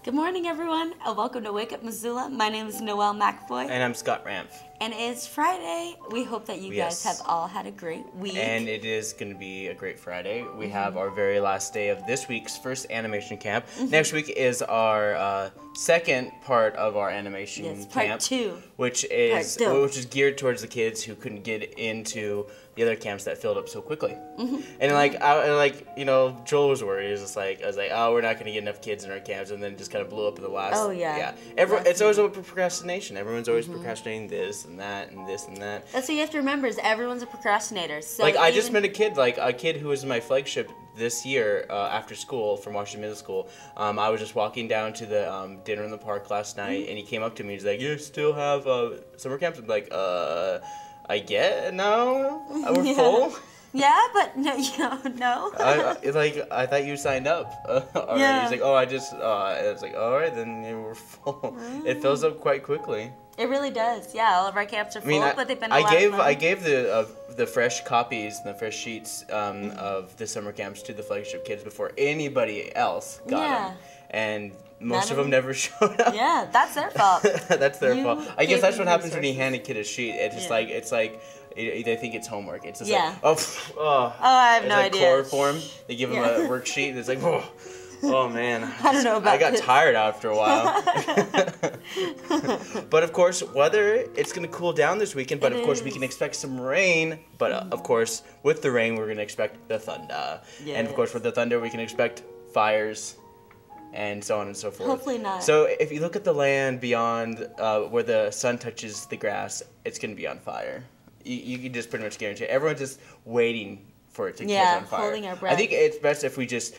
Good morning, everyone, and welcome to Wake Up Missoula. My name is Noelle McFoy. And I'm Scott Ramph. And it's Friday. We hope that you guys have all had a great week. And it is going to be a great Friday. We have our very last day of this week's first animation camp. Next week is our second part of our animation camp. Part 2. Which is geared towards the kids who couldn't get into the other camps that filled up so quickly. And Joel was worried. I was like, oh, we're not going to get enough kids in our camps, and then it just kind of blew up in the last. Oh yeah. It's always about procrastination. Everyone's always procrastinating this and that and this and that. That's what you have to remember, is everyone's a procrastinator. So I just met a kid who was my flagship this year after school from Washington Middle School. I was just walking down to the dinner in the park last night, and he came up to me. He's like, "You still have summer camps?" I'm like, I get no, we're full. Yeah, but no. I thought you signed up already. Yeah. He's like, oh, I was like, all right, then we're full. It fills up quite quickly. It really does. Yeah, all of our camps are full, but they've been a lot of fun. I gave the fresh copies and the fresh sheets of the summer camps to the flagship kids before anybody else got them, and most of them never showed up. Yeah, that's their fault. That's their fault. I guess that's what happens when you hand a kid a sheet. It's just they think it's homework. It's just I have no idea. Chloroform. They give them a worksheet. And it's like, oh man. I don't know about I got tired after a while. But of course, it's going to cool down this weekend. But of course, we can expect some rain. But of course, with the rain, we're going to expect the thunder. Yes. And of course, with the thunder, we can expect fires. And so on and so forth. Hopefully not. So if you look at the land beyond where the sun touches the grass, it's going to be on fire. You can just pretty much guarantee it. Everyone's just waiting for it to catch on fire. Holding our breath. I think it's best if we just,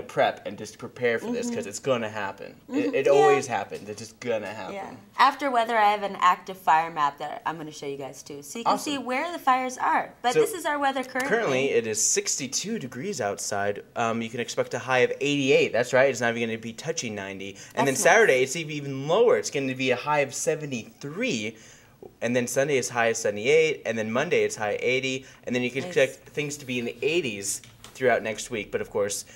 prep and just prepare for this, because it's going to happen. It always happens. It's just going to happen. Yeah. After weather, I have an active fire map that I'm going to show you guys too, so you can see where the fires are. But this is our weather currently. Currently, it is 62 degrees outside. You can expect a high of 88. That's right. It's not even going to be touching 90. And then Saturday, it's even lower. It's going to be a high of 73. And then Sunday is high as 78, and then Monday it's high 80, and then you can expect things to be in the 80s throughout next week. But of course,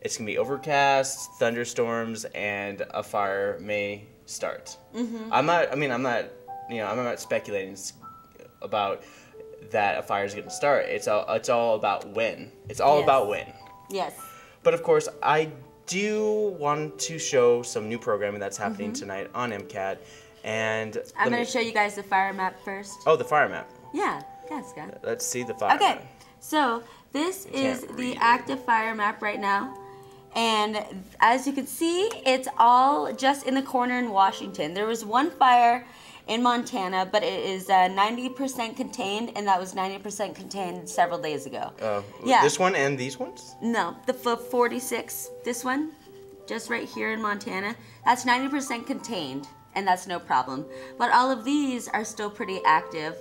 it's gonna be overcast, thunderstorms, and a fire may start. I'm not speculating about that a fire is gonna start. It's all about when. It's all about when. Yes. But of course, I do want to show some new programming that's happening tonight on MCAT. And I'm going to show you guys the fire map first. Oh, the fire map. Yeah, Scott. Let's see the fire map. Okay, so this is the active fire map right now. And as you can see, it's all just in the corner in Washington. There was one fire in Montana, but it is 90% contained, and that was 90% contained several days ago. This one and these ones? No, the 46, this one, just right here in Montana, that's 90% contained. And that's no problem. But all of these are still pretty active.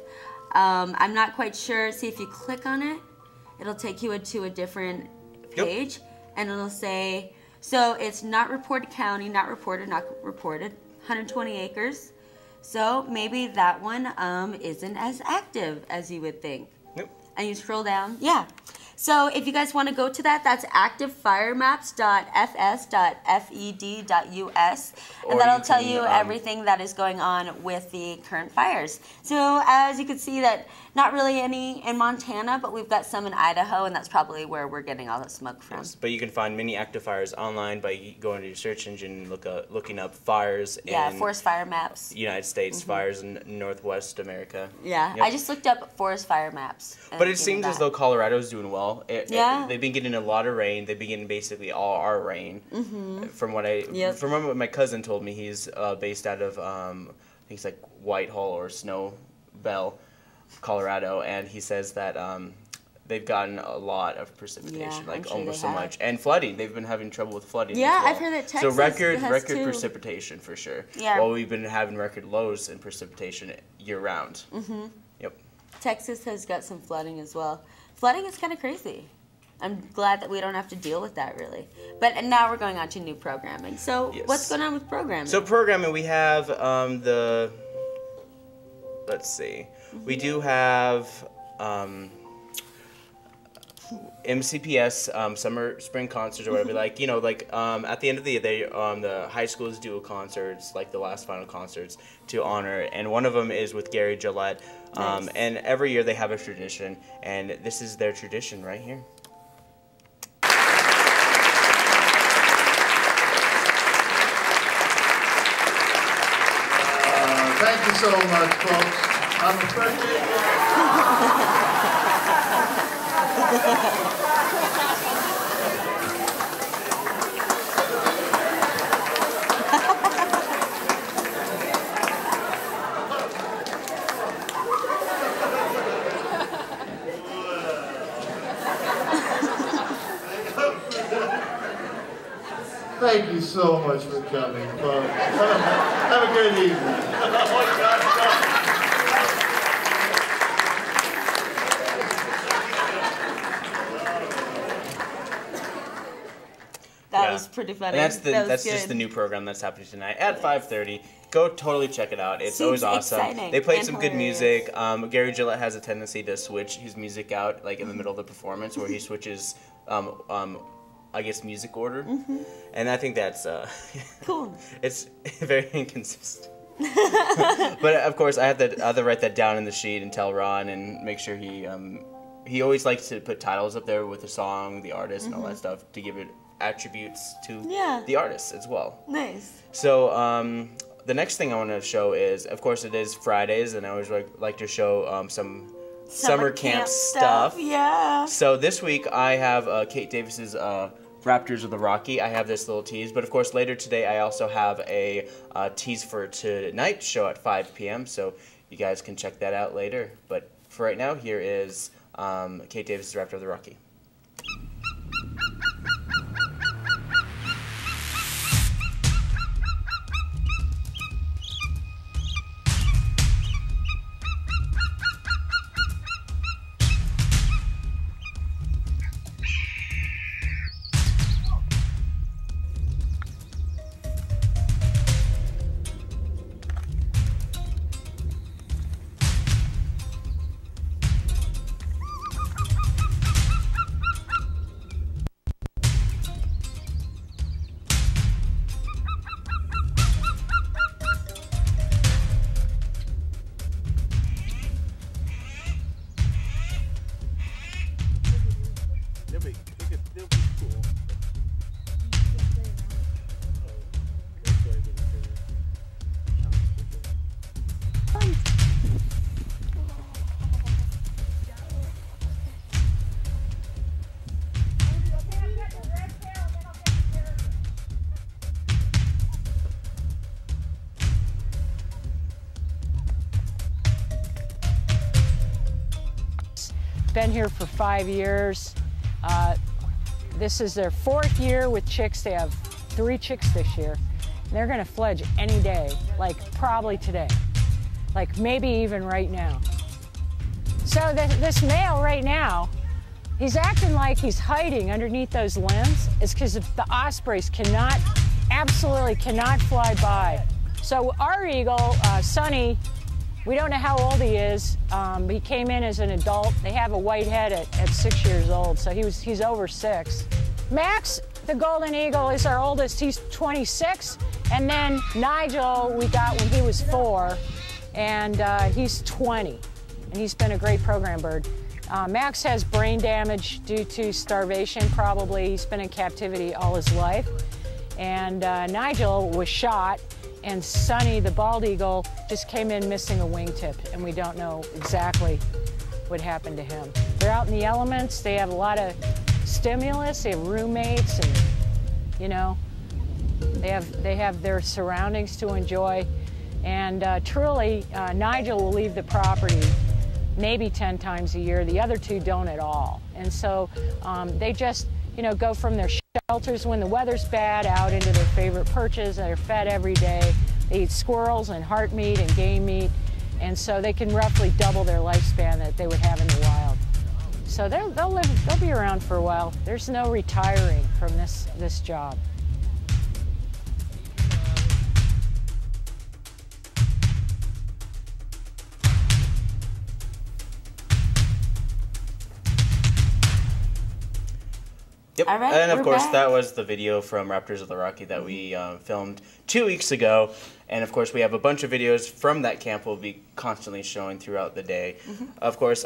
I'm not quite sure. See, if you click on it, it'll take you to a different page. And it'll say, so it's not reported county, not reported, 120 acres. So maybe that one isn't as active as you would think. Nope. And you scroll down. Yeah. So if you guys want to go to that, that's activefiremaps.fs.fed.us, and that'll tell you everything that is going on with the current fires. So as you can see, that not really any in Montana, but we've got some in Idaho, and that's probably where we're getting all the smoke from. Yes, but you can find many active fires online by going to your search engine and looking up fires in forest fire maps. United States, fires in Northwest America. Yeah, I just looked up forest fire maps. But it seems as though Colorado's doing well. They've been getting a lot of rain. They've been getting basically all our rain. From what what my cousin told me, he's based out of I think it's like Whitehall or Snowbell, Colorado, and he says that they've gotten a lot of precipitation, almost so much, and flooding. They've been having trouble with flooding. Yeah, as well. I've heard that Texas record too. precipitation for sure. Yeah. While we've been having record lows in precipitation year round. Yep. Texas has got some flooding as well. Flooding is kind of crazy. I'm glad that we don't have to deal with that, really. But now we're going on to new programming. So what's going on with programming? So programming, we have let's see. We do have MCPS summer spring concerts or whatever, like at the end of the year the high schools do concerts, like the last final concerts to honor, and one of them is with Gary Gillette. Nice. And every year they have a tradition, and this is their tradition right here. Thank you so much, folks. I'm afraid. Thank you so much for coming, folks. Have a good evening. Oh my God, That was pretty funny. And that's good. just the new program that's happening tonight at 5:30. Go totally check it out. It's Seems always awesome. exciting They played and some good hilarious. music. Gary Gillette has a tendency to switch his music out like in the middle of the performance, where he switches, I guess, music order, and I think that's Cool. It's very inconsistent. But of course, I have to write that down in the sheet and tell Ron and make sure he always likes to put titles up there with the song, the artist, and all that stuff to give it attributes to the artist as well. Nice. So the next thing I want to show is, of course, it is Fridays, and I always like to show some summer camp stuff. Yeah. So this week I have Kate Davis's Raptors of the Rocky. I have this little tease, but of course later today I also have a tease for tonight's show at 5 p.m. So you guys can check that out later. But for right now, here is Kate Davis's Raptor of the Rocky. Been here for 5 years. This is their 4th year with chicks. They have 3 chicks this year. And they're gonna fledge any day, like probably today, like maybe even right now. So this male right now, he's acting like he's hiding underneath those limbs. It's because the ospreys absolutely cannot fly by. So our eagle, Sonny, we don't know how old he is. He came in as an adult. They have a white head at 6 years old, so he's over 6. Max, the golden eagle, is our oldest. He's 26. And then Nigel we got when he was 4, and he's 20. And he's been a great program bird. Max has brain damage due to starvation, probably. He's been in captivity all his life. And Nigel was shot. And Sonny, the bald eagle, just came in missing a wingtip, and we don't know exactly what happened to him. They're out in the elements. They have a lot of stimulus. They have roommates, and they have their surroundings to enjoy. And truly, Nigel will leave the property maybe 10 times a year. The other 2 don't at all. And so they just go from their shelters when the weather's bad out into their favorite perches. They're fed every day. They eat squirrels and heart meat and game meat, and so they can roughly double their lifespan that they would have in the wild. So they'll be around for a while. There's no retiring from this job. Yep. All right, And of we're course, back. that was the video from Raptors of the Rocky that we filmed 2 weeks ago. And of course, we have a bunch of videos from that camp we'll be constantly showing throughout the day. Of course,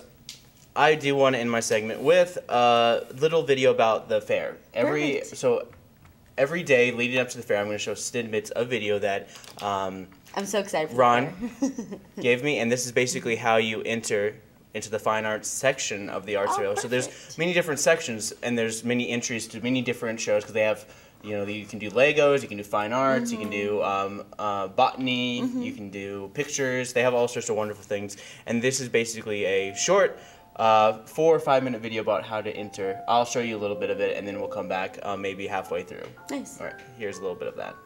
I do want to end my segment with a little video about the fair. Every day leading up to the fair, I'm going to show snippets of video that I'm so excited for Ron the fair. gave me, and this is basically how you enter into the fine arts section of the arts trail. So there's many different sections, and there's many entries to many different shows because they have, you can do Legos, you can do fine arts, you can do botany, you can do pictures. They have all sorts of wonderful things, and this is basically a short 4 or 5 minute video about how to enter. I'll show you a little bit of it, and then we'll come back maybe halfway through. Nice. All right, here's a little bit of that.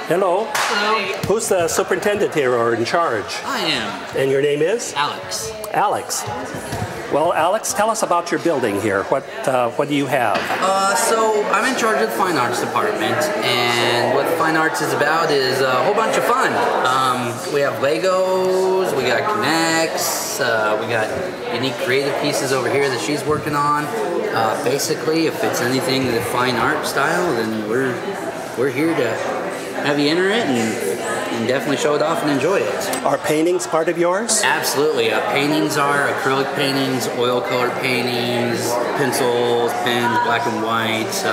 Hello. Hello. Who's the superintendent here or in charge? I am. And your name is? Alex. Alex. Well, Alex, tell us about your building here. What do you have? So I'm in charge of the Fine Arts Department, and what Fine Arts is about is a whole bunch of fun. We have Legos, we got Connects, we got unique creative pieces over here that she's working on. Basically, if it's anything the fine art style, then we're here to have you enter it and definitely show it off and enjoy it. Are paintings part of yours? Absolutely. Paintings are acrylic paintings, oil color paintings, pencils, pens, black and white,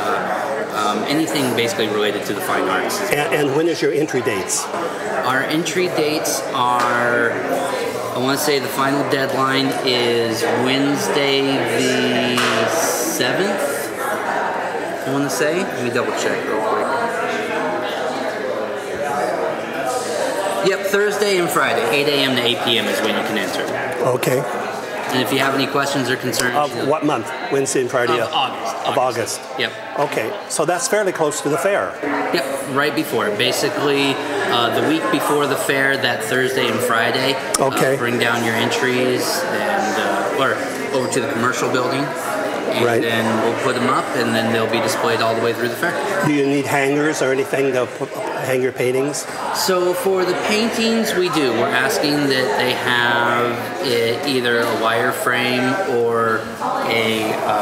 anything basically related to the fine arts. And when is your entry dates? Our entry dates are, I want to say the final deadline is Wednesday the 7th, I want to say. Let me double check real quick. Yep, Thursday and Friday, 8 a.m. to 8 p.m. is when you can enter. Okay. And if you have any questions or concerns... Of what month? Wednesday and Friday? Of August. Of August. Yep. Okay, so that's fairly close to the fair. Yep, right before. Basically, the week before the fair, that Thursday and Friday, bring down your entries and or over to the commercial building. And then we'll put them up, and then they'll be displayed all the way through the fair. Do you need hangers or anything to hang your paintings? So for the paintings, we do. We're asking that they have either a wire frame or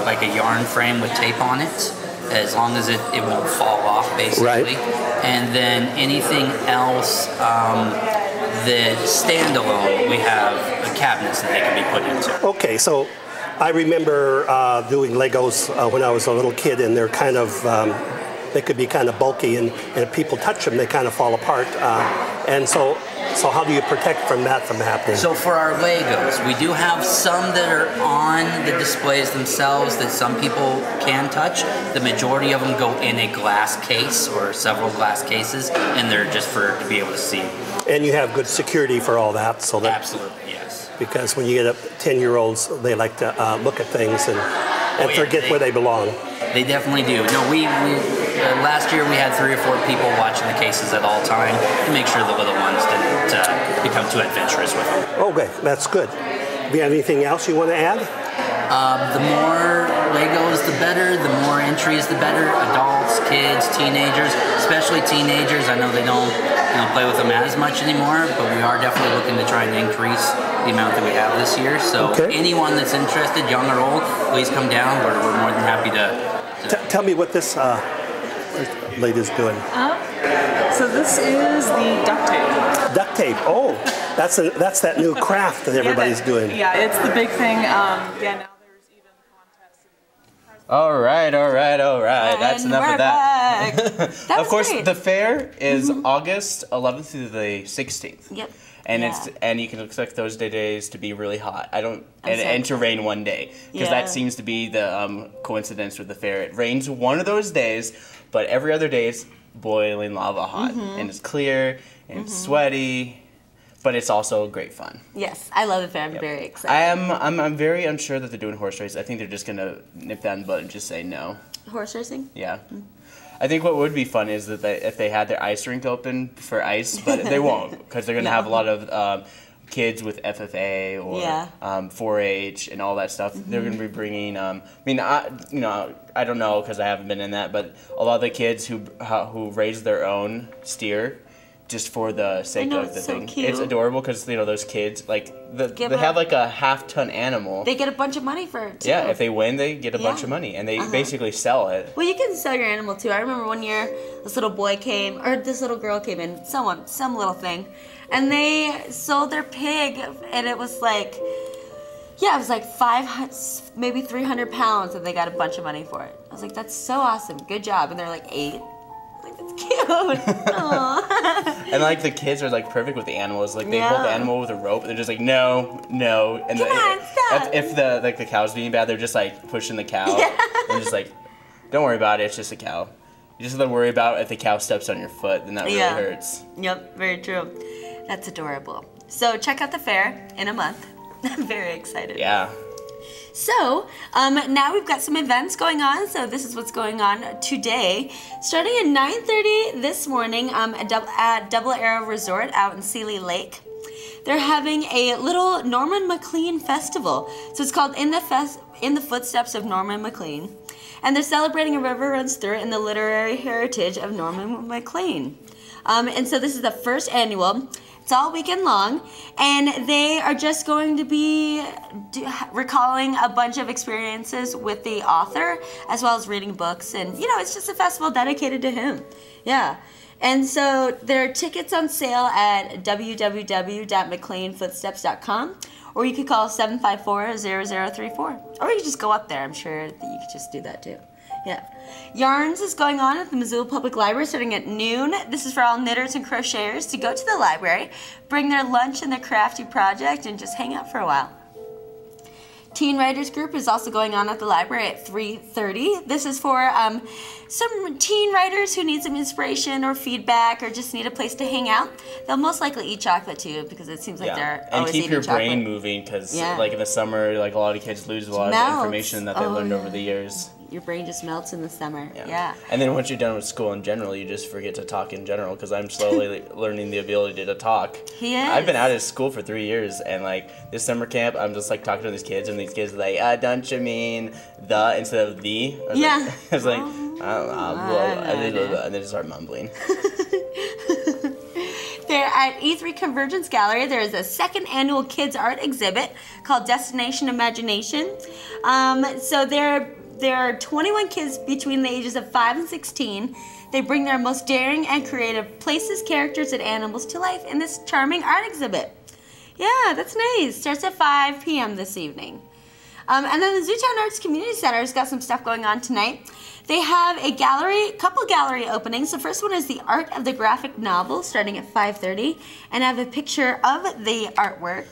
like a yarn frame with tape on it, as long as it won't fall off, basically. Right. And then anything else that standalone, we have cabinets that they can be put into. Okay, so I remember doing Legos when I was a little kid, and they're kind of, they could be kind of bulky, and if people touch them, they kind of fall apart. And so how do you protect from that from happening? So for our Legos, we do have some that are on the displays themselves that some people can touch. The majority of them go in a glass case or several glass cases, and they're just to be able to see. And you have good security for all that, so that absolutely, yes. Because when you get up 10-year-olds, they like to look at things and forget where they belong. They definitely do. No, we last year we had 3 or 4 people watching the cases at all time to make sure the little ones didn't become too adventurous with them. Okay, that's good. Do you have anything else you want to add? The more Legos, the better. The more entries, the better. Adults, kids, teenagers, especially teenagers. I know they don't play with them as much anymore, but we are definitely looking to try and increase the amount that we have this year. So anyone that's interested, young or old, please come down. We're more than happy to tell me what this lady's doing. So this is the duct tape. Duct tape. Oh, that's that new craft that everybody's doing. Yeah, it's the big thing. Now there's even contests. All right. That's enough of that. That of course, great. the fair is August 11th through the 16th. Yep. And you can expect those days to be really hot. And to rain one day, because that seems to be the coincidence with the fair. It rains one of those days, but every other day it's boiling lava hot, and it's clear and it's sweaty. But it's also great fun. Yes, I love the fair. I'm very excited. I'm very unsure that they're doing horse races. I think they're just gonna nip that in the bud and just say no. Horse racing? Yeah. I think what would be fun is that if they had their ice rink open for ice, but they won't, because they're gonna have a lot of kids with FFA or 4-H and all that stuff. They're gonna be bringing. I don't know because I haven't been in that, but a lot of the kids who raise their own steer, just for the sake know, of the it's so thing. cute. It's adorable because those kids they Give have up. like a half-ton animal. They get a bunch of money for it too. Yeah, if they win, they get a bunch of money, and they basically sell it. Well, you can sell your animal too. I remember one year this little boy came, or this little girl came in, some little thing, and they sold their pig, and it was like, yeah, it was like 500, maybe 300 pounds, and they got a bunch of money for it. I was like, that's so awesome, good job. And they're like 8. Cute. Aww. And like the kids are like perfect with the animals. Like they hold the animal with a rope. They're just like no. And Come on, stop. if the cow's being bad, they're just like pushing the cow. And just like, don't worry about it. It's just a cow. You just have to worry about if the cow steps on your foot, then that really hurts. Yep, very true. That's adorable. So check out the fair in a month. I'm very excited. Yeah. So, now we've got some events going on. So this is what's going on today. Starting at 9:30 this morning at Double Arrow Resort out in Sealy Lake. They're having a little Norman McLean festival. So it's called In the Footsteps of Norman McLean. And they're celebrating a river runs through it in the literary heritage of Norman McLean. And so this is the first annual. It's all weekend long, and they are just going to be recalling a bunch of experiences with the author, as well as reading books, and it's just a festival dedicated to him. Yeah. And so there are tickets on sale at www.mcleanfootsteps.com, or you could call 754-0034, or you could just go up there. I'm sure that you could just do that too. Yeah. Yarns is going on at the Missoula Public Library starting at noon. This is for all knitters and crocheters to go to the library, bring their lunch and their crafty project, and just hang out for a while. Teen Writers Group is also going on at the library at 3:30. This is for some teen writers who need some inspiration or feedback or just need a place to hang out. They'll most likely eat chocolate too, because it seems like they're always eating chocolate. And keep your brain moving, because like in the summer, like a lot of kids lose a lot of information that they learned over the years. Your brain just melts in the summer. Yeah. And then once you're done with school in general, you just forget to talk in general, because I'm slowly learning the ability to talk. He is. I've been out of school for 3 years, and like this summer camp, I'm just like talking to these kids, and these kids are like, don't you mean the instead of the? I was like, and they just start mumbling. There at E3 Convergence Gallery, there is a second annual kids art exhibit called Destination Imagination. So there are 21 kids between the ages of 5 and 16. They bring their most daring and creative places, characters, and animals to life in this charming art exhibit. Yeah, that's nice. Starts at 5 p.m. this evening. And then the Zootown Arts Community Center has got some stuff going on tonight. They have a couple gallery openings. The first one is the Art of the Graphic Novel, starting at 5:30, and I have a picture of the artwork.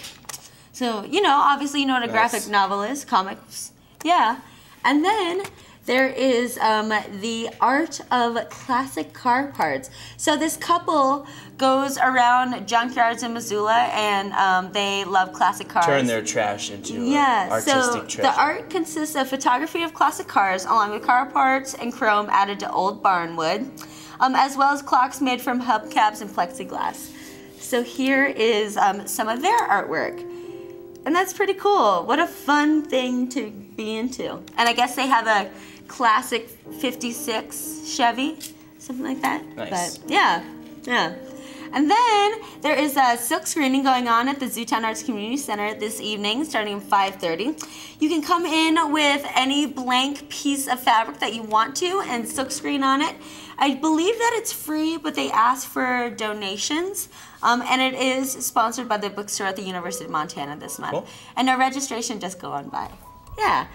So, obviously you know what a graphic novel is, comics. Yeah. And then there is the Art of Classic Car Parts. So this couple goes around junkyards in Missoula, and they love classic cars. Turn their trash into artistic treasure. The art consists of photography of classic cars, along with car parts and chrome added to old barn wood, as well as clocks made from hubcaps and plexiglass. So here is some of their artwork. And that's pretty cool. What a fun thing to be into. And I guess they have a classic 56 Chevy, something like that. Nice. But yeah. And then there is a silk screening going on at the Zootown Arts Community Center this evening, starting at 5:30. You can come in with any blank piece of fabric that you want to and silk screen on it. I believe that it's free, but they ask for donations. And it is sponsored by the bookstore at the University of Montana this month. Cool. And no registration, just go on by. Yeah.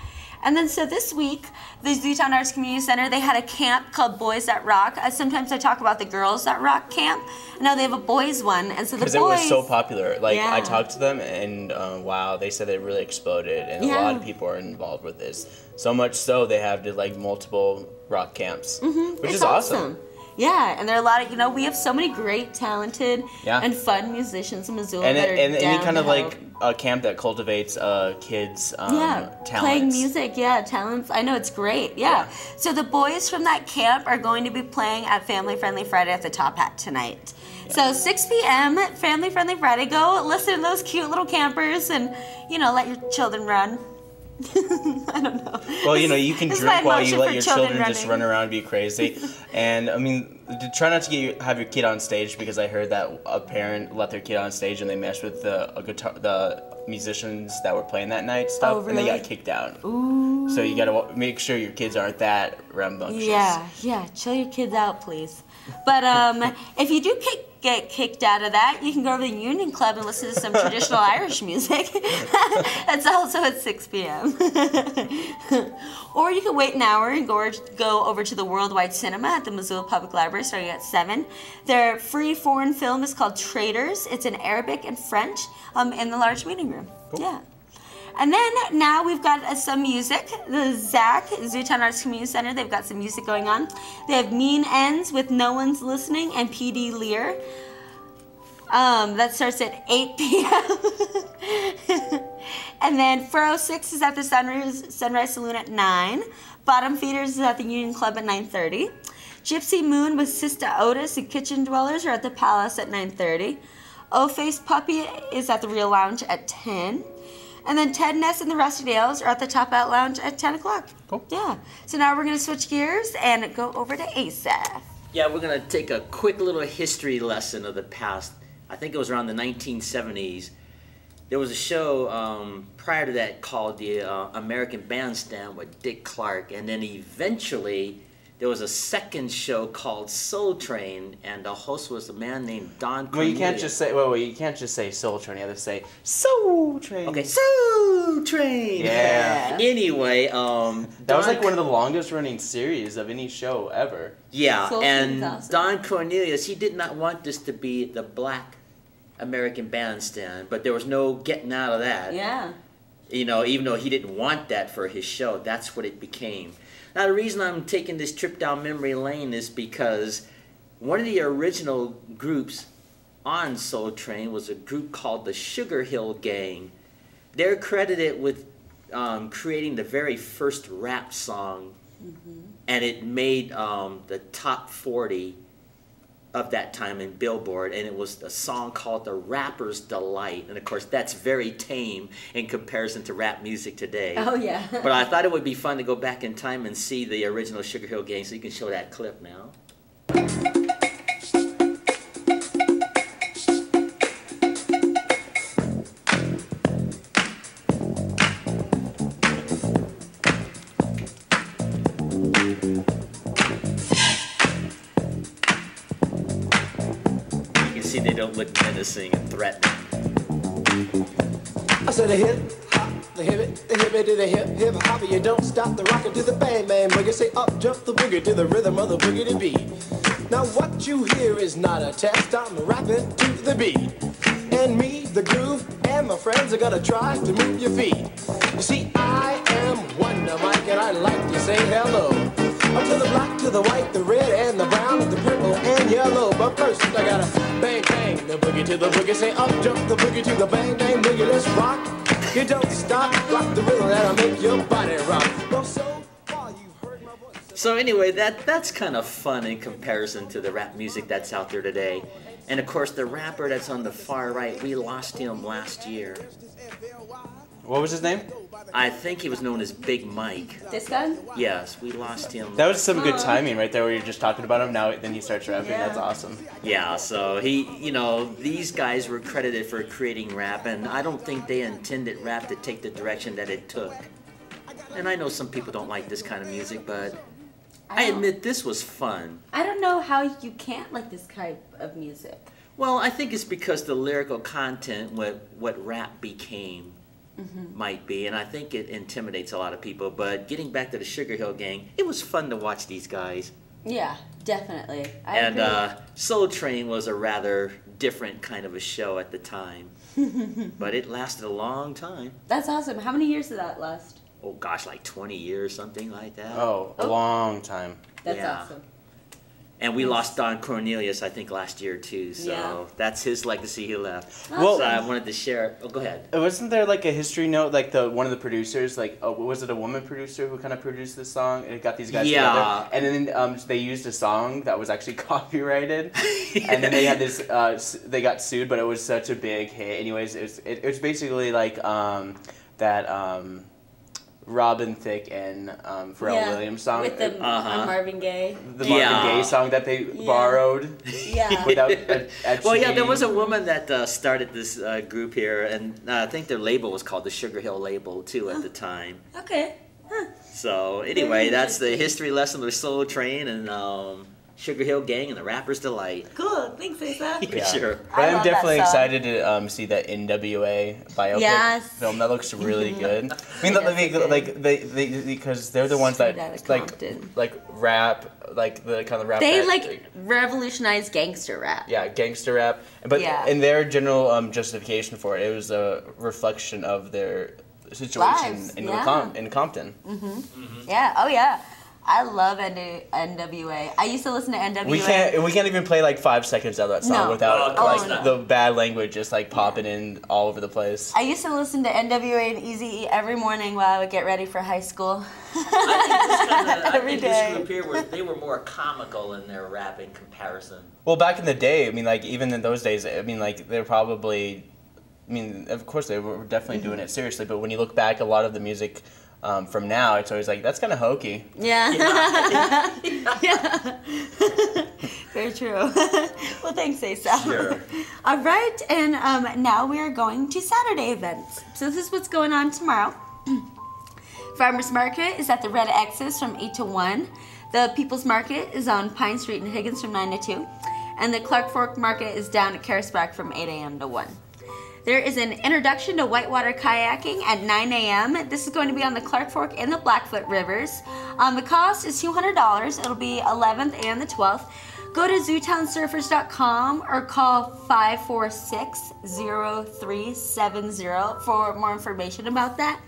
And then so this week, the Zootown Arts Community Center, they had a camp called Boys That Rock. Sometimes I talk about the Girls That Rock camp. And now they have a boys one. And so the boys... Because it was so popular. Like, I talked to them, and wow, they said it really exploded. And a lot of people are involved with this. So much so, they have like multiple rock camps, which is awesome. Yeah, and there are a lot of, we have so many great, talented, and fun musicians in Missoula that are and any kind of help. like a camp that cultivates kids' talents. Playing music, talents. I know, it's great. Yeah. So the boys from that camp are going to be playing at Family Friendly Friday at the Top Hat tonight. So 6 p.m. Family Friendly Friday. Go listen to those cute little campers and, let your children run. I don't know. Well, you know, you can This is drink my while you motion let for your children children just running. run around and be crazy. And I mean, try not to have your kid on stage, because I heard that a parent let their kid on stage and they messed with the musicians that were playing that night stuff, Oh, and they really? got kicked out. Ooh. So you gotta make sure your kids aren't that rambunctious. Yeah, chill your kids out, please. But if you do get kicked out of that, you can go to the Union Club and listen to some traditional Irish music. That's also at 6 p.m. Or you can wait an hour and go over to the Worldwide Cinema at the Missoula Public Library starting at 7. Their free foreign film is called Traders. It's in Arabic and French in the large meeting room. Cool. Yeah. And then now we've got some music. The ZAC, Zootown Arts Community Center, they've got some music going on. They have Mean Ends with No One's Listening and PD Lear. That starts at 8 p.m. And then 406 is at the Sunrise Saloon at 9. Bottom Feeders is at the Union Club at 9:30. Gypsy Moon with Sista Otis and Kitchen Dwellers are at the Palace at 9:30. O-Faced Puppy is at the Real Lounge at 10. And then Ted Ness and the Rusty Nails are at the Top Out Lounge at 10 o'clock. Cool. Yeah. So now we're going to switch gears and go over to Asaph. Yeah, we're going to take a quick little history lesson of the past. I think it was around the 1970s. There was a show prior to that called the American Bandstand with Dick Clark. And then eventually there was a second show called Soul Train, and the host was a man named Don Cornelius. Well, you can't just say. Well, you can't just say Soul Train. You have to say Soul Train. Okay, Soul Train. Yeah. Anyway, that was like one of the longest running series of any show ever. Yeah, Soul and Train's awesome. Don Cornelius, he did not want this to be the Black American Bandstand, but there was no getting out of that. Yeah. You know, even though he didn't want that for his show, that's what it became. Now, the reason I'm taking this trip down memory lane is because one of the original groups on Soul Train was a group called the Sugar Hill Gang. They're credited with creating the very first rap song, and it made the top 40 of that time in Billboard, and it was a song called The Rapper's Delight. And of course, that's very tame in comparison to rap music today. Oh, yeah. But I thought it would be fun to go back in time and see the original Sugar Hill Gang, so you can show that clip now. See, they don't look menacing and threatening. I said a hip hop, the hip to the hip hop. You don't stop the rocker to the bang bang boogie. Say up jump the boogie to the rhythm of the boogie to beat. Now what you hear is not a test. I'm rapping to the beat, and me, the groove, and my friends are gonna try to move your feet. You see, I am Wonder Mike, and I like to say hello. Up to the black, to the white, the red, and the brown, and the purple, and yellow. But first, I gotta bang, bang, the boogie to the boogie. Say up, jump the boogie to the bang, bang, boogie. Let's rock. You don't stop, rock the rhythm that'll make your body rock. Well, so far you've heard my voice. So anyway, that's kind of fun in comparison to the rap music that's out there today. And of course, the rapper that's on the far right, we lost him last year. What was his name? I think he was known as Big Mike. This guy? Yes, we lost him. That was some good timing right there, where you're just talking about him. Now then he starts rapping. Yeah. That's awesome. Yeah, so these guys were credited for creating rap, and I don't think they intended rap to take the direction that it took. And I know some people don't like this kind of music, but I admit this was fun. I don't know how you can't like this type of music. Well, I think it's because the lyrical content, what rap became, might be, and I think it intimidates a lot of people. But getting back to the Sugar Hill Gang, it was fun to watch these guys. Yeah, definitely. I And agree. Soul Train was a rather different kind of a show at the time, but it lasted a long time. That's awesome. How many years did that last? Oh gosh, like 20 years, something like that. Oh, a long time. That's Yeah. awesome. And we lost Don Cornelius, I think, last year too. So Yeah. that's his legacy he left. Well- so I wanted to share. Oh, go ahead. Wasn't there like a history note, like one of the producers, like was it a woman producer who kind of produced this song and it got these guys Yeah. together, and then they used a song that was actually copyrighted, and then they had this, they got sued, but it was such a big hit. Anyways, it was basically like that. Robin Thicke and Pharrell Williams song. With the Marvin Gaye. The Marvin Gaye song that they borrowed. Yeah. Without a Well, yeah, there was a woman that started this group here, and I think their label was called the Sugar Hill label, too, at the time. Okay. Huh. So, anyway, that's the history lesson with Soul Train and Sugar Hill Gang and the Rapper's Delight. Cool. Thanks, Asaph. Yeah. Sure. But I'm definitely excited to see that NWA biopic film. That looks really good. I mean, they because they're the ones that like rap, like the kind of rap. They revolutionized gangster rap. Yeah, gangster rap. But in their general justification for it, it was a reflection of their situation in Compton. Yeah. Oh yeah. I love NWA. I used to listen to NWA. We can't even play like 5 seconds of that song without the bad language just like popping in all over the place. I used to listen to NWA and Eazy-E every morning while I would get ready for high school. I think this group here they were more comical in their rap in comparison. Well, back in the day, I mean, like even in those days, I mean, like they're probably, I mean, of course they were definitely doing it seriously, but when you look back, a lot of the music from now, it's always like, that's kind of hokey. Yeah. Very true. Well, thanks, Asaph. Sure. All right, and now we are going to Saturday events. So this is what's going on tomorrow. Farmers Market is at the Red X's from 8 to 1. The People's Market is on Pine Street in Higgins from 9 to 2. And the Clark Fork Market is down at Carisback from 8 a.m. to 1. There is an introduction to whitewater kayaking at 9 a.m. This is going to be on the Clark Fork and the Blackfoot rivers. The cost is $200. It'll be 11th and the 12th. Go to ZootownSurfers.com or call 546-0370 for more information about that.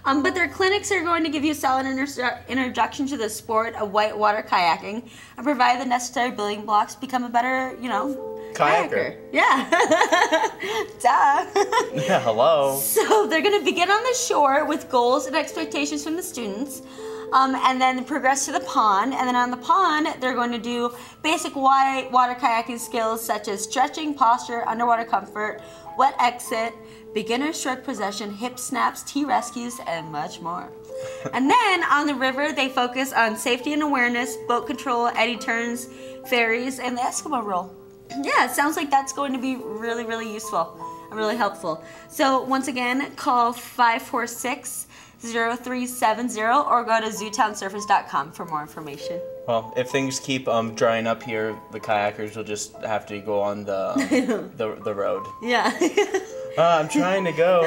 But their clinics are going to give you a solid introduction to the sport of whitewater kayaking and provide the necessary building blocks to become a better, kayaker. Yeah. Duh. Yeah, hello. So they're going to begin on the shore with goals and expectations from the students. And then progress to the pond. And then on the pond, they're going to do basic whitewater kayaking skills such as stretching, posture, underwater comfort, wet exit, beginner stroke possession, hip snaps, T-rescues, and much more. And then on the river, they focus on safety and awareness, boat control, eddy turns, ferries, and the Eskimo roll. Yeah, it sounds like that's going to be really, really useful and really helpful. So once again, call 546-0370 or go to ZootownSurfers.com for more information. Well, if things keep drying up here, the kayakers will just have to go on the road. Yeah. I'm trying to go.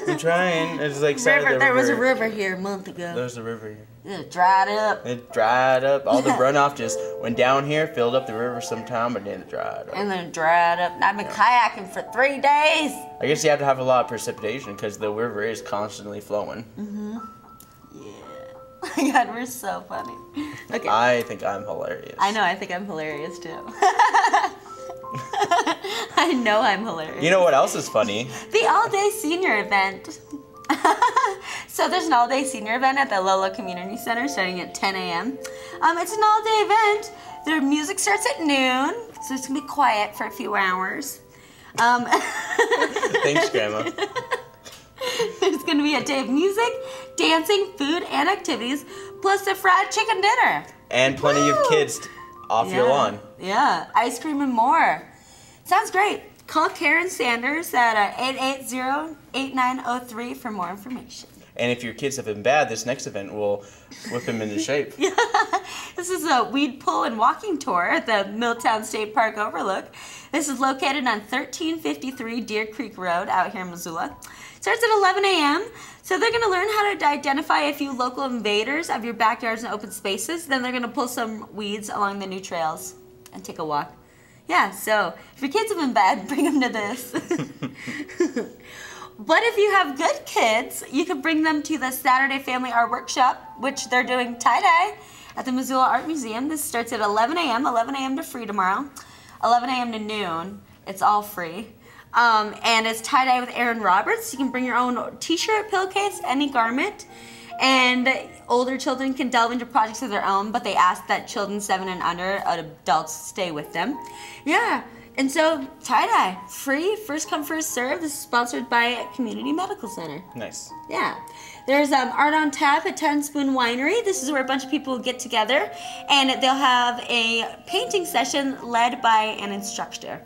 I'm trying. It's like there was a river here a month ago. There's a river here. It dried up. It dried up. All the runoff just went down here, filled up the river sometime, and then it dried up. And then it dried up. And I've been kayaking for 3 days. I guess you have to have a lot of precipitation because the river is constantly flowing. Mm-hmm. Yeah. Oh my God, we're so funny. Okay. I think I'm hilarious. I know, I think I'm hilarious too. I know I'm hilarious. You know what else is funny? The all-day senior event. So there's an all-day senior event at the Lolo Community Center starting at 10 a.m. It's an all-day event. Their music starts at noon, so it's going to be quiet for a few hours. Thanks, Grandma. There's going to be a day of music, dancing, food, and activities, plus a fried chicken dinner. And plenty of kids off your lawn. Yeah, ice cream and more. Sounds great. Call Karen Sanders at 880-8903 for more information. And if your kids have been bad, this next event will whip them into shape. Yeah. This is a weed pull and walking tour at the Milltown State Park Overlook. This is located on 1353 Deer Creek Road out here in Missoula. Starts at 11 a.m. So they're going to learn how to identify a few local invaders of your backyards and open spaces. Then they're going to pull some weeds along the new trails and take a walk. Yeah, so if your kids have been bad, bring them to this. But if you have good kids, you can bring them to the Saturday Family Art Workshop, which they're doing tie-dye at the Missoula Art Museum. This starts at 11 a.m., 11 a.m. to free tomorrow, 11 a.m. to noon. It's all free. And it's tie-dye with Aaron Roberts. You can bring your own t-shirt, pillowcase, any garment. And older children can delve into projects of their own, but they ask that children 7 and under, adults, stay with them. Yeah, And so, tie-dye, free, first come, first serve. This is sponsored by Community Medical Center. Nice. Yeah. There's art on tap at 10 Spoon Winery. This is where a bunch of people get together, and they'll have a painting session led by an instructor,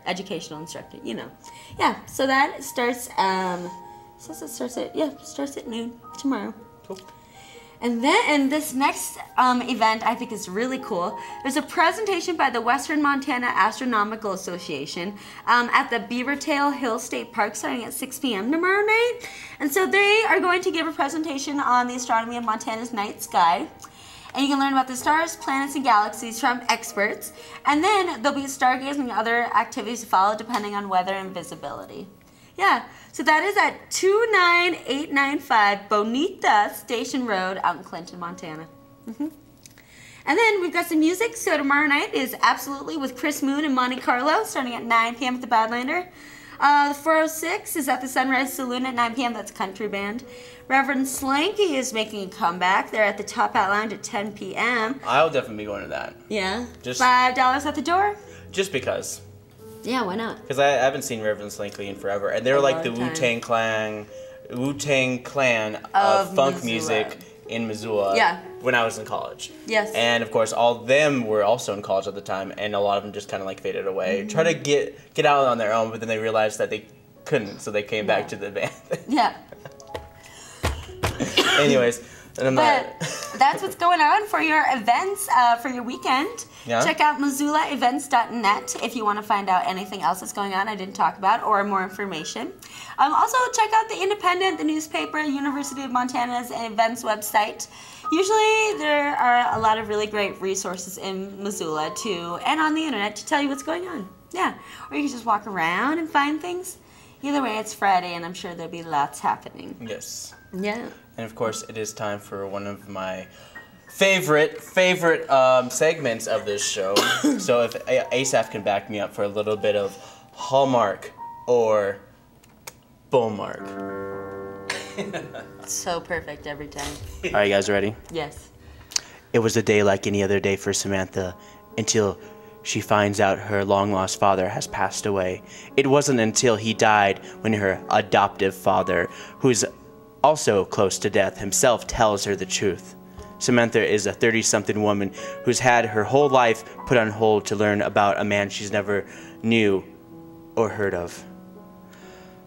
educational instructor, you know. Yeah, so that starts, starts at noon tomorrow. Cool. And this next event I think is really cool. There's a presentation by the Western Montana Astronomical Association at the Beavertail Hill State Park starting at 6 p.m. tomorrow night. And so they are going to give a presentation on the astronomy of Montana's night sky. And you can learn about the stars, planets, and galaxies from experts. And then there'll be stargazing and other activities to follow depending on weather and visibility. Yeah, so that is at 29895 Bonita Station Road out in Clinton, Montana. And then we've got some music. So tomorrow night is Absolutely with Chris Moon and Monte Carlo starting at 9 p.m. at the Badlander. The 406 is at the Sunrise Saloon at 9 p.m. That's a country band. Reverend Slanky is making a comeback. They're at the Top Hat Lounge at 10 p.m. I'll definitely be going to that. Yeah? Just $5 at the door? Just because. Yeah, why not? Because I haven't seen Reverend Slanky in forever. And they're like the Wu-Tang Clan of funk Missoula. Music in Missoula when I was in college. Yes. And of course, all of them were also in college at the time, and a lot of them just kind of like faded away. Try to get out on their own, but then they realized that they couldn't, so they came back to the band. Yeah. Anyways, that's what's going on for your events for your weekend. Yeah. Check out MissoulaEvents.net if you want to find out anything else that's going on I didn't talk about or more information. Also, check out the Independent, the newspaper, University of Montana's events website. Usually there are a lot of really great resources in Missoula too, and on the internet to tell you what's going on. Yeah, or you can just walk around and find things. Either way, it's Friday, and I'm sure there'll be lots happening. Yes. Yeah. And of course, it is time for one of my favorite segments of this show. So if Asaph can back me up for a little bit of Hallmark or Bullmark. So perfect every time. Are you guys ready? Yes. It was a day like any other day for Samantha until she finds out her long-lost father has passed away. It wasn't until he died when her adoptive father, who's also close to death himself, tells her the truth. Samantha is a 30-something woman who's had her whole life put on hold to learn about a man she's never knew or heard of.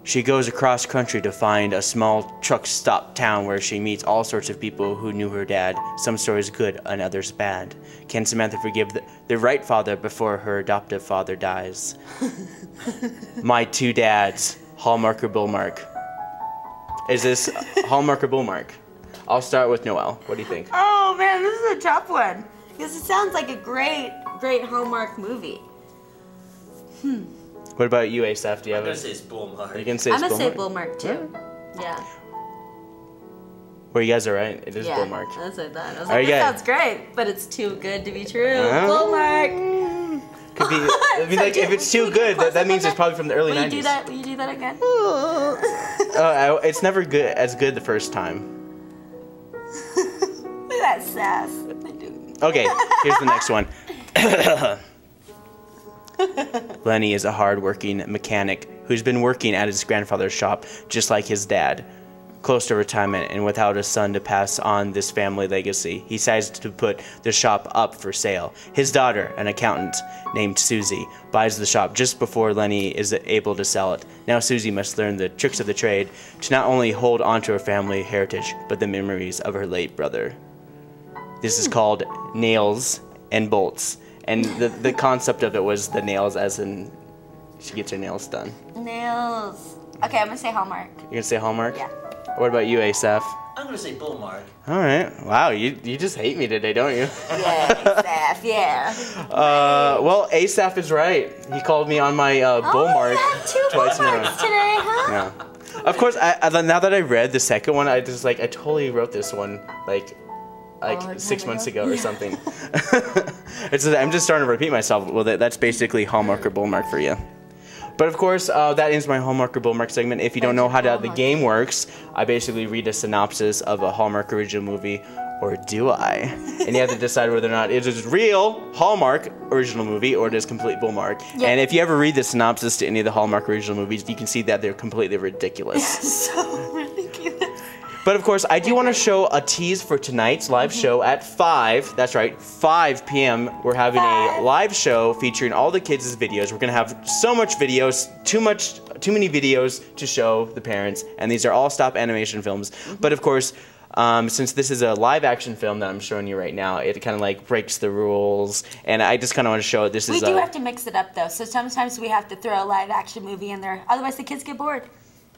She goes across country to find a small truck stop town where she meets all sorts of people who knew her dad, some stories good and others bad. Can Samantha forgive the right father before her adoptive father dies? My two dads, Hallmark or Bullmark? Is this Hallmark or Bullmark? I'll start with Noelle. What do you think? Oh man, this is a tough one. Because it sounds like a great Hallmark movie. What about you, Asaph? Do you have I'm going to say it's Bullmark. You can say it's I'm Bullmark? going to say Bullmark too. Yeah. Well, you guys are right. It is Bullmark. That's what I thought. I was Are like, you that guys- sounds great, but it's too good to be true. Bullmark. Could be. It'd be like if it's too good, that means it's probably from the early Will 90s. you do that? Will you do that again? It's never good as good the first time. Look at that sass. Okay, here's the next one. Lenny is a hard-working mechanic who's been working at his grandfather's shop just like his dad. Close to retirement and without a son to pass on this family legacy, he decides to put the shop up for sale. His daughter, an accountant named Susie, buys the shop just before Lenny is able to sell it. Now Susie must learn the tricks of the trade to not only hold on to her family heritage, but the memories of her late brother. This is called Nails and Bolts. And the concept of it was the nails as in she gets her nails done. Nails. Okay, I'm going to say Hallmark. You're going to say Hallmark? Yeah. What about you, Asaph? I'm going to say Bullmark. All right. Wow, you just hate me today, don't you? Yeah, Asaph, yeah. Well, Asaph is right. He called me on my Bullmark you have two twice in a row. Bullmarks today, huh? Yeah. Of course, now that I read the second one, I totally wrote this one like 6 months ago or something. I'm just starting to repeat myself. Well, that's basically Hallmark or Bullmark for you. But of course, that ends my Hallmark or Bullmark segment. If you don't know how the game works, I basically read a synopsis of a Hallmark original movie or do I? And you have to decide whether or not it is real Hallmark original movie or it is complete bull mark. Yeah. And if you ever read the synopsis to any of the Hallmark original movies, you can see that they're completely ridiculous. So ridiculous. But of course, I do want to show a tease for tonight's live show at 5. That's right, 5 p.m. We're having a live show featuring all the kids' videos. We're going to have so much videos, too many videos to show the parents. And these are all stop animation films. But of course, since this is a live action film that I'm showing you right now, it kind of like breaks the rules. And I just kind of want to show it. We do have to mix it up though. So sometimes we have to throw a live action movie in there. Otherwise the kids get bored.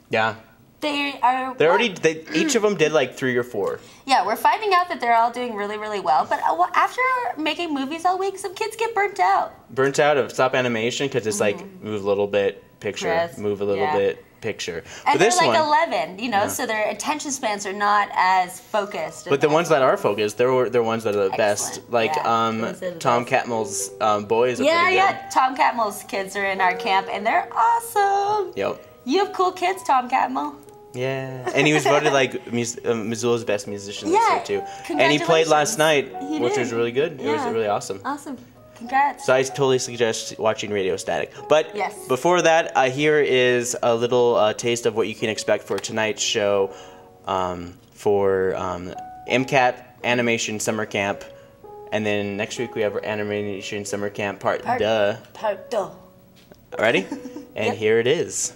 Yeah. Each of them did like 3 or 4. Yeah, we're finding out that they're all doing really, really well. But after making movies all week, some kids get burnt out. Burnt out of stop animation because it's like move a little bit, picture, move a little bit, picture. And they're like 11, you know, so their attention spans are not as focused. But the ones that are focused, they're ones that are the best. Like Tom Catmull's boys. Yeah. Tom Catmull's kids are in our camp, and they're awesome. Yep. You have cool kids, Tom Catmull. Yeah, and he was voted like Missoula's best musician this year too. And he played last night, which was really good. It was really awesome. Awesome. Congrats. So I totally suggest watching Radio Static. But yes. Before that, here is a little taste of what you can expect for tonight's show for MCAT Animation Summer Camp. And then next week we have our Animation Summer Camp Part 2. Part 2. Ready? And here it is.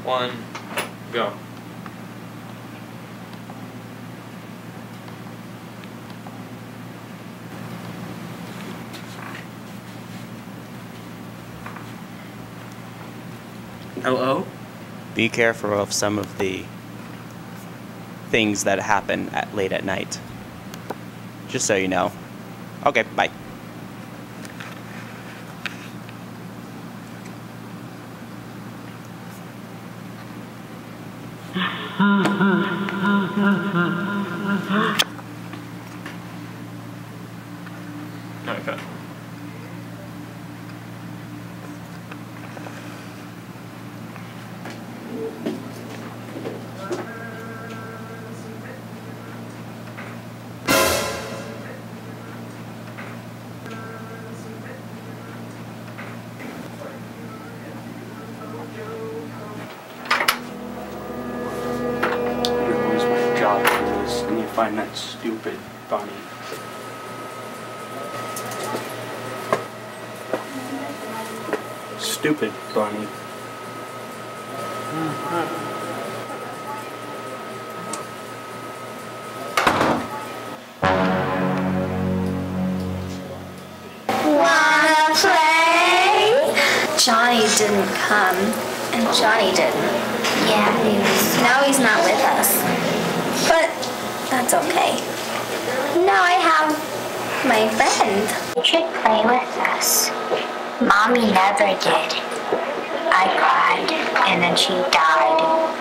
One, go. Hello? Be careful of some of the things that happen late at night. Just so you know. Okay, bye. Okay. And you find that stupid bunny. Stupid bunny. Wanna play? Johnny didn't come, and Johnny didn't. Yeah, now he's not with us. But that's okay. Now I have my friend. You should play with us. Mommy never did. I cried, and then she died.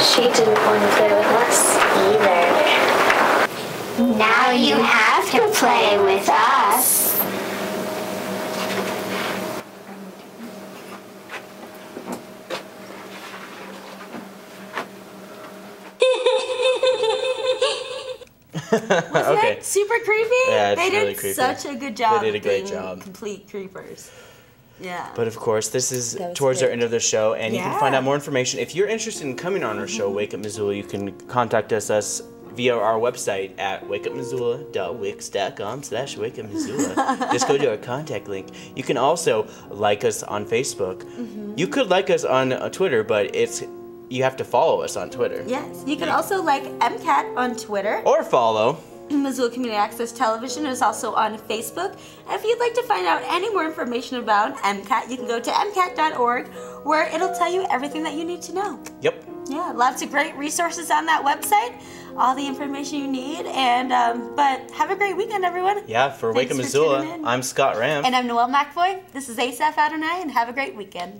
She didn't want to play with us either. Now you have to play with us. Wasn't Okay. it super creepy? Yeah, it's they really did creepy. such a good job. They did a great being job. Complete creepers. Yeah. But of course, this is That was towards good. our end of the show, and you can find Yeah. out more information. If you're interested in coming on our show, Wake Up Missoula, you can contact us via our website at wakeupmissoula.wix.com/wakeupmissoula. Just go to our contact link. You can also like us on Facebook. You could like us on Twitter, but you have to follow us on Twitter. Yes. You can also like MCAT on Twitter. Or follow. Missoula Community Access Television is also on Facebook. And if you'd like to find out any more information about MCAT, you can go to mcat.org, where it'll tell you everything that you need to know. Yep. Yeah, lots of great resources on that website. All the information you need. And but have a great weekend, everyone. Yeah, for Wake Up Missoula, I'm Scott Ram. And I'm Noelle McFoy. This is Asaph Adonai, and have a great weekend.